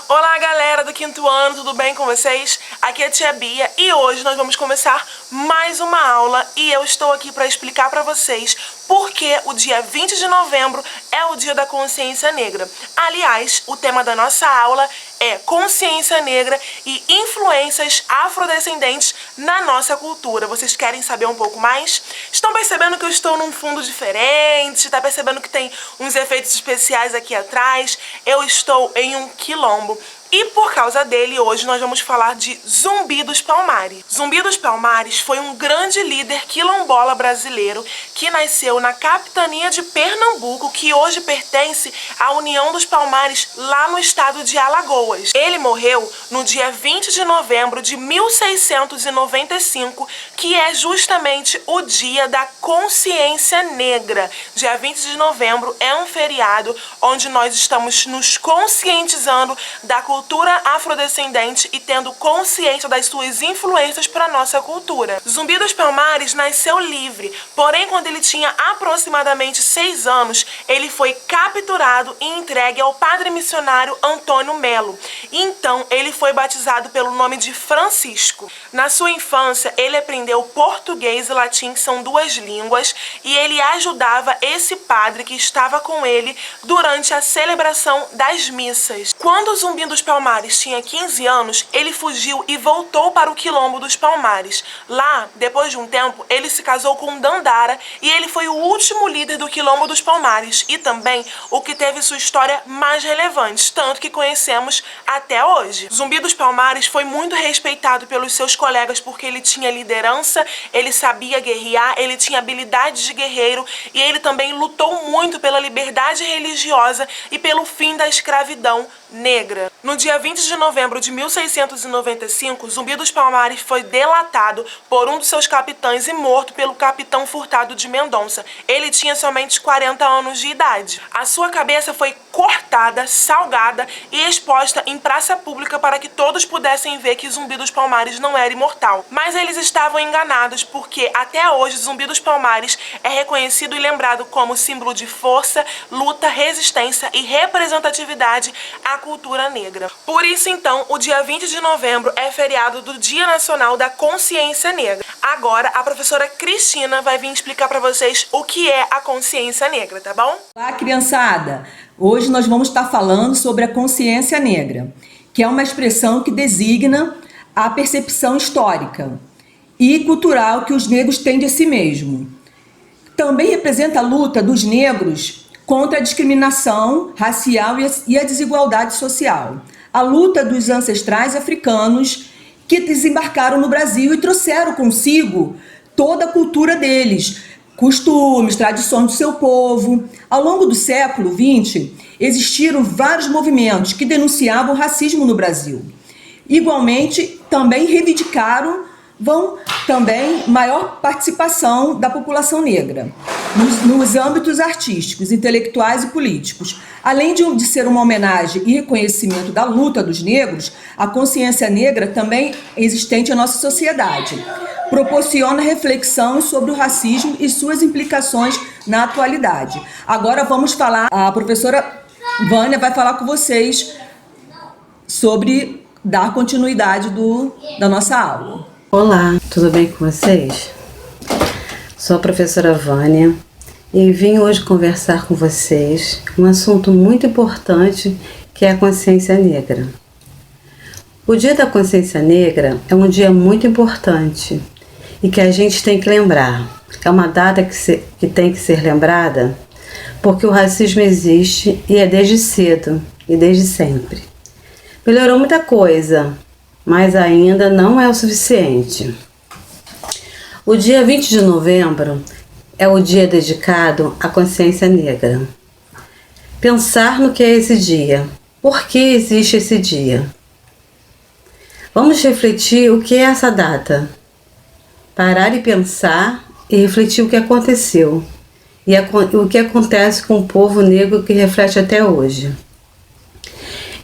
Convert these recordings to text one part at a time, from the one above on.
Olá galera do quinto ano, tudo bem com vocês? Aqui é a tia Bia e hoje nós vamos começar mais uma aula e eu estou aqui para explicar para vocês por que o dia 20 de novembro é o dia da consciência negra. Aliás, o tema da nossa aula é consciência negra e influências afrodescendentes na nossa cultura. Vocês querem saber um pouco mais? Estão percebendo que eu estou num fundo diferente? Tá percebendo que tem uns efeitos especiais aqui atrás? Eu estou em um quilombo. E por causa dele, hoje nós vamos falar de Zumbi dos Palmares. Zumbi dos Palmares foi um grande líder quilombola brasileiro que nasceu na capitania de Pernambuco, que hoje pertence à União dos Palmares, lá no estado de Alagoas. Ele morreu no dia 20 de novembro de 1695, que é justamente o dia da consciência negra. Dia 20 de novembro é um feriado onde nós estamos nos conscientizando da cultura afrodescendente e tendo consciência das suas influências para a nossa cultura. Zumbi dos Palmares nasceu livre, porém quando ele tinha aproximadamente 6 anos, ele foi capturado e entregue ao padre missionário Antônio Melo. Então ele foi batizado pelo nome de Francisco. Na sua infância, ele aprendeu português e latim, que são duas línguas, e ele ajudava esse padre que estava com ele durante a celebração das missas. Quando o Zumbi dos Palmares tinha 15 anos, ele fugiu e voltou para o Quilombo dos Palmares. Lá, depois de um tempo, ele se casou com Dandara e ele foi o último líder do Quilombo dos Palmares e também o que teve sua história mais relevante, tanto que conhecemos até hoje. Zumbi dos Palmares foi muito respeitado pelos seus colegas porque ele tinha liderança, ele sabia guerrear, ele tinha habilidades de guerreiro e ele também lutou muito pela liberdade religiosa e pelo fim da escravidão negra. No dia 20 de novembro de 1695, Zumbi dos Palmares foi delatado por um dos seus capitães e morto pelo capitão Furtado de Mendonça. Ele tinha somente 40 anos de idade. A sua cabeça foi cortada, salgada e exposta em praça pública para que todos pudessem ver que Zumbi dos Palmares não era imortal. Mas eles estavam enganados porque até hoje Zumbi dos Palmares é reconhecido e lembrado como símbolo de força, luta, resistência e representatividade à cultura negra. Por isso, então, o dia 20 de novembro é feriado do Dia Nacional da Consciência Negra. Agora, a professora Cristina vai vir explicar para vocês o que é a consciência negra, tá bom? Olá, criançada! Hoje nós vamos estar falando sobre a consciência negra, que é uma expressão que designa a percepção histórica e cultural que os negros têm de si mesmo. Também representa a luta dos negros contra a discriminação racial e a desigualdade social. A luta dos ancestrais africanos que desembarcaram no Brasil e trouxeram consigo toda a cultura deles, costumes, tradições do seu povo. Ao longo do século XX, existiram vários movimentos que denunciavam o racismo no Brasil. Igualmente, também reivindicaram maior participação da população negra nos âmbitos artísticos, intelectuais e políticos. Além de ser uma homenagem e reconhecimento da luta dos negros, a consciência negra também é existente na nossa sociedade. Proporciona reflexão sobre o racismo e suas implicações na atualidade. Agora vamos falar, a professora Vânia vai falar com vocês sobre dar continuidade da nossa aula. Olá, tudo bem com vocês? Sou a professora Vânia e vim hoje conversar com vocês um assunto muito importante que é a consciência negra. O Dia da Consciência Negra é um dia muito importante e que a gente tem que lembrar. É uma data que tem que ser lembrada porque o racismo existe e é desde cedo e desde sempre. Melhorou muita coisa, mas ainda não é o suficiente. O dia 20 de novembro é o dia dedicado à consciência negra. Pensar no que é esse dia. Por que existe esse dia? Vamos refletir o que é essa data. Parar e pensar e refletir o que aconteceu e o que acontece com o povo negro que reflete até hoje.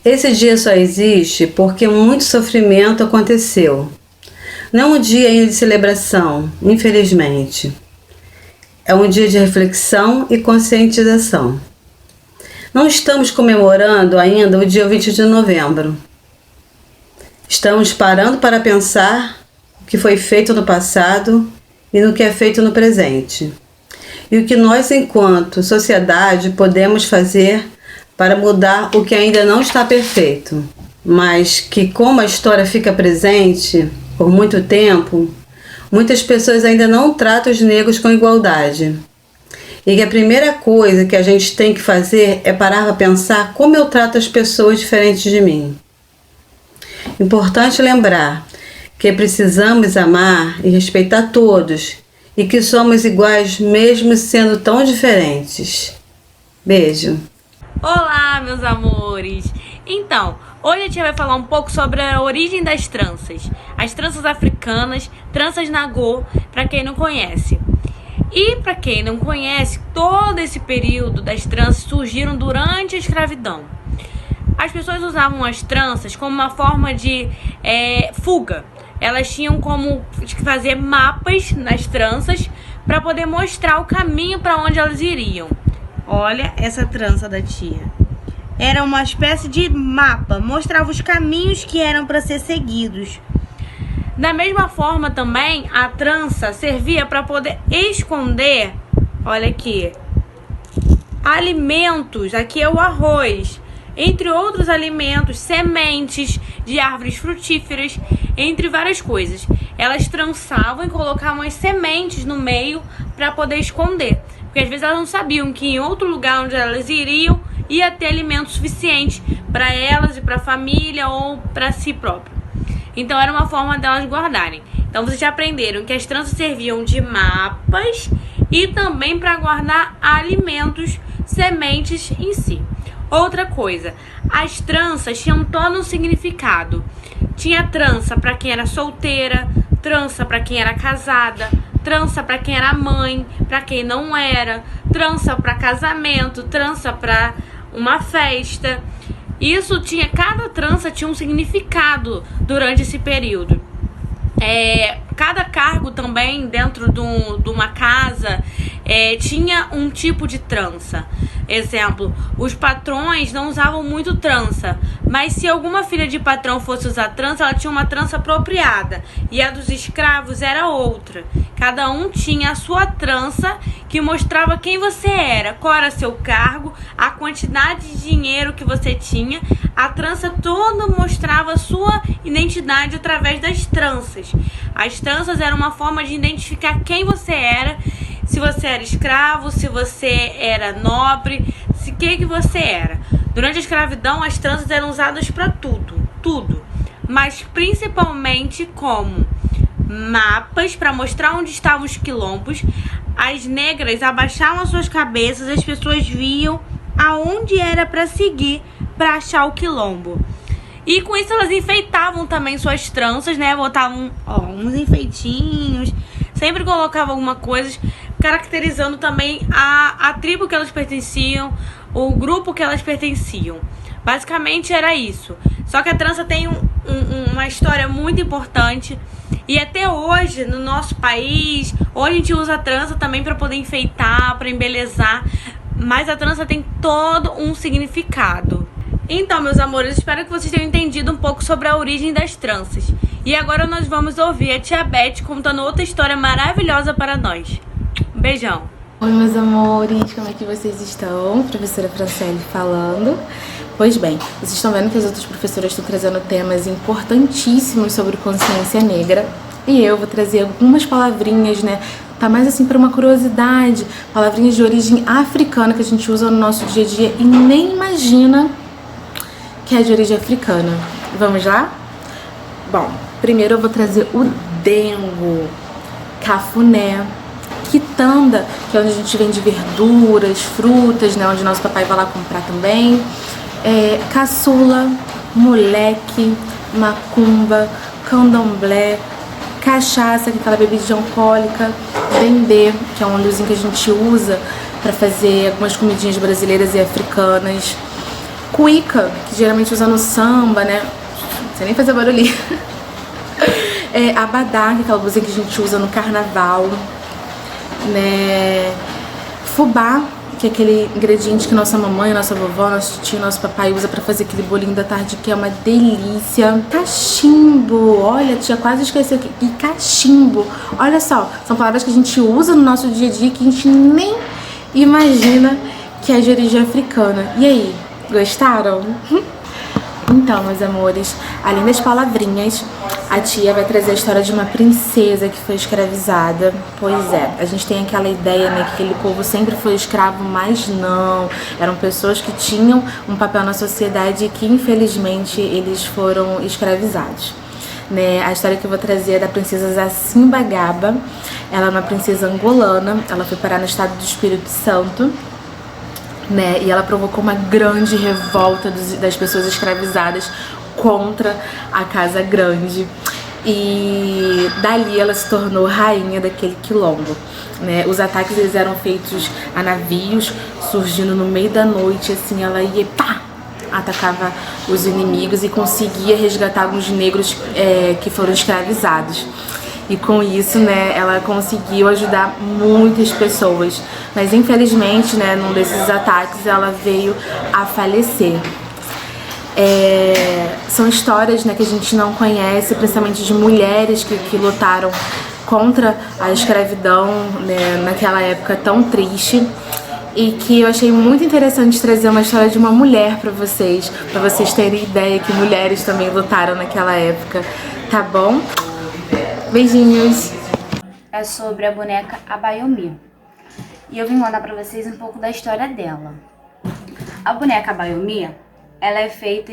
Esse dia só existe porque muito sofrimento aconteceu. Não é um dia ainda de celebração, infelizmente. É um dia de reflexão e conscientização. Não estamos comemorando ainda o dia 20 de novembro. Estamos parando para pensar o que foi feito no passado e no que é feito no presente. E o que nós, enquanto sociedade, podemos fazer para mudar o que ainda não está perfeito, mas que, como a história fica presente por muito tempo, muitas pessoas ainda não tratam os negros com igualdade. E que a primeira coisa que a gente tem que fazer é parar para pensar como eu trato as pessoas diferentes de mim. Importante lembrar que precisamos amar e respeitar todos e que somos iguais mesmo sendo tão diferentes. Beijo! Olá, meus amores! Então, hoje a gente vai falar um pouco sobre a origem das tranças. As tranças africanas, tranças nagô, para quem não conhece. E para quem não conhece, todo esse período das tranças surgiram durante a escravidão. As pessoas usavam as tranças como uma forma de fuga. Elas tinham como fazer mapas nas tranças para poder mostrar o caminho para onde elas iriam. Olha essa trança da tia. Era uma espécie de mapa, mostrava os caminhos que eram para ser seguidos. Da mesma forma também, a trança servia para poder esconder, olha aqui, alimentos, aqui é o arroz, entre outros alimentos, sementes de árvores frutíferas, entre várias coisas. Elas trançavam e colocavam as sementes no meio para poder esconder, porque às vezes elas não sabiam que em outro lugar onde elas iriam ia ter alimento suficiente para elas e para a família ou para si próprio. Então era uma forma delas guardarem. Então vocês já aprenderam que as tranças serviam de mapas e também para guardar alimentos, sementes em si. Outra coisa, as tranças tinham todo um significado. Tinha trança para quem era solteira, trança para quem era casada, trança para quem era mãe, para quem não era, trança para casamento, trança para uma festa. Isso tinha, cada trança tinha um significado durante esse período. Cada cargo também dentro de uma casa tinha um tipo de trança. Exemplo, os patrões não usavam muito trança, mas se alguma filha de patrão fosse usar trança, ela tinha uma trança apropriada, e a dos escravos era outra. Cada um tinha a sua trança que mostrava quem você era, qual era seu cargo, a quantidade de dinheiro que você tinha. A trança toda mostrava a sua identidade através das tranças. As tranças eram uma forma de identificar quem você era, se você era escravo, se você era nobre, o que você era. Durante a escravidão, as tranças eram usadas para tudo, mas principalmente como mapas para mostrar onde estavam os quilombos. As negras abaixavam as suas cabeças, as pessoas viam aonde era para seguir para achar o quilombo. E com isso elas enfeitavam também suas tranças, né? Botavam uns enfeitinhos, sempre colocavam alguma coisa, caracterizando também a tribo que elas pertenciam, o grupo que elas pertenciam. Basicamente era isso. Só que a trança tem uma história muito importante. E até hoje, no nosso país, hoje a gente usa a trança também para poder enfeitar, para embelezar. Mas a trança tem todo um significado. Então, meus amores, espero que vocês tenham entendido um pouco sobre a origem das tranças. E agora nós vamos ouvir a tia Beth contando outra história maravilhosa para nós. Um beijão! Oi, meus amores, como é que vocês estão? Professora Franciele falando. Pois bem, vocês estão vendo que as outras professoras estão trazendo temas importantíssimos sobre consciência negra. E eu vou trazer algumas palavrinhas, né? Tá mais assim para uma curiosidade. Palavrinhas de origem africana que a gente usa no nosso dia a dia e nem imagina que é de origem africana. Vamos lá? Bom, primeiro eu vou trazer o dengo, cafuné, quitanda, que é onde a gente vende verduras, frutas, né? Onde nosso papai vai lá comprar também. Caçula, moleque, macumba, candomblé, cachaça, que é aquela bebida alcoólica, dendê, que é um óleozinho que a gente usa para fazer algumas comidinhas brasileiras e africanas. Cuíca, que geralmente usa no samba, né? Não sei nem fazer barulhinho. Abadá, que é aquela blusinha que a gente usa no carnaval, né? Fubá, que é aquele ingrediente que nossa mamãe, nossa vovó, nosso tio, nosso papai usa pra fazer aquele bolinho da tarde, que é uma delícia. Cachimbo, olha, tia quase esqueceu aqui. E cachimbo, olha só, são palavras que a gente usa no nosso dia a dia que a gente nem imagina que é de origem africana. E aí, gostaram? Então, meus amores, além das palavrinhas, a tia vai trazer a história de uma princesa que foi escravizada. Pois é, a gente tem aquela ideia, né, que aquele povo sempre foi escravo, mas não. Eram pessoas que tinham um papel na sociedade e que, infelizmente, eles foram escravizados. Né? A história que eu vou trazer é da princesa Zacimbagaba. Ela é uma princesa angolana, ela foi parar no estado do Espírito Santo. Né? E ela provocou uma grande revolta das pessoas escravizadas contra a Casa Grande. E dali ela se tornou rainha daquele quilombo. Né? Os ataques eles eram feitos a navios, surgindo no meio da noite, assim, ela ia pá! Atacava os inimigos e conseguia resgatar alguns negros que foram escravizados. E com isso, né, ela conseguiu ajudar muitas pessoas. Mas infelizmente, né, num desses ataques ela veio a falecer. São histórias, né, que a gente não conhece, principalmente de mulheres que lutaram contra a escravidão, né, naquela época tão triste. E que eu achei muito interessante trazer uma história de uma mulher pra vocês terem ideia que mulheres também lutaram naquela época, tá bom? Beijinhos! É sobre a boneca Abayomi. E eu vim contar pra vocês um pouco da história dela. A boneca Abayomi, ela é feita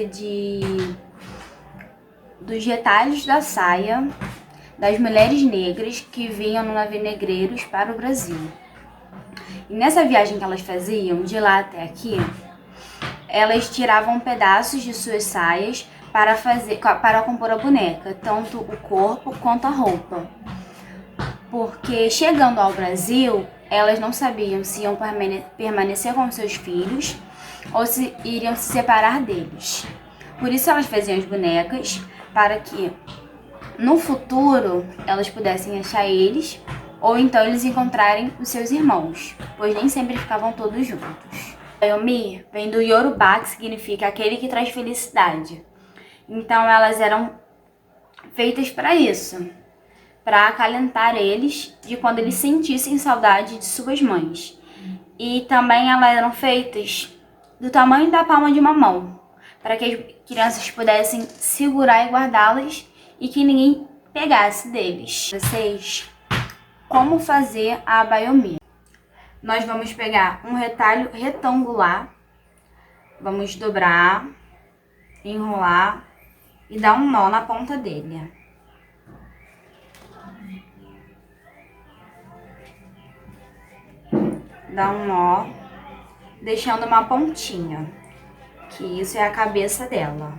dos retalhos da saia das mulheres negras que vinham no navio negreiros para o Brasil. E nessa viagem que elas faziam, de lá até aqui, elas tiravam pedaços de suas saias para compor a boneca, tanto o corpo quanto a roupa. Porque chegando ao Brasil, elas não sabiam se iam permanecer com seus filhos ou se iriam se separar deles. Por isso elas faziam as bonecas para que no futuro elas pudessem achar eles ou então eles encontrarem os seus irmãos, pois nem sempre ficavam todos juntos. Abayomi vem do Yorubá, que significa aquele que traz felicidade. Então elas eram feitas para isso, para acalentar eles de quando eles sentissem saudade de suas mães. E também elas eram feitas do tamanho da palma de uma mão, para que as crianças pudessem segurar e guardá-las e que ninguém pegasse deles. Vocês, como fazer a Abayomi? Nós vamos pegar um retalho retangular, vamos dobrar, enrolar e dar um nó na ponta dele. Dá um nó, deixando uma pontinha, que isso é a cabeça dela.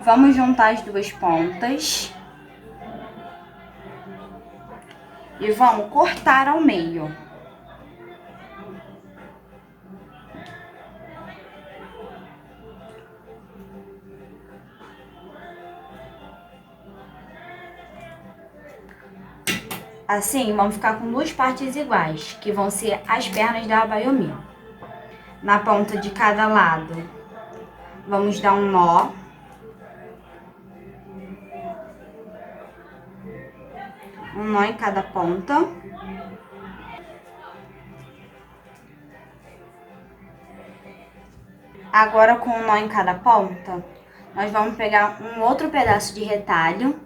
Vamos juntar as duas pontas e vamos cortar ao meio. Assim, vamos ficar com duas partes iguais, que vão ser as pernas da Abayomi. Na ponta de cada lado, vamos dar um nó. Um nó em cada ponta. Agora, com um nó em cada ponta, nós vamos pegar um outro pedaço de retalho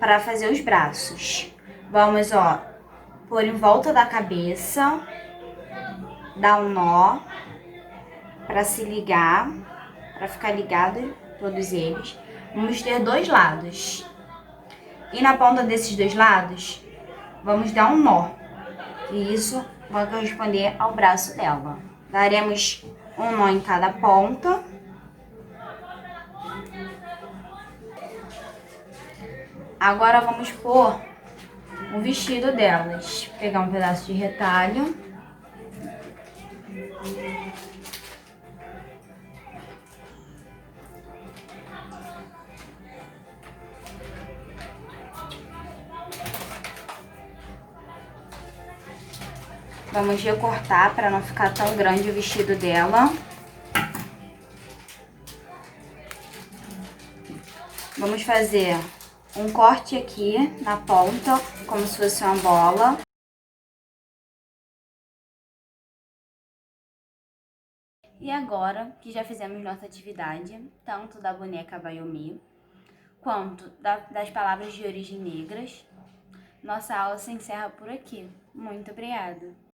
para fazer os braços. Vamos, pôr em volta da cabeça, dar um nó para se ligar, para ficar ligado todos eles. Vamos ter dois lados. E na ponta desses dois lados, vamos dar um nó. E isso vai corresponder ao braço dela. Daremos um nó em cada ponta. Agora vamos pôr o vestido delas. Pegar um pedaço de retalho. Vamos recortar para não ficar tão grande o vestido dela. Vamos fazer um corte aqui na ponta, como se fosse uma bola. E agora que já fizemos nossa atividade, tanto da boneca Bayomi, quanto das palavras de origem negras, nossa aula se encerra por aqui. Muito obrigada!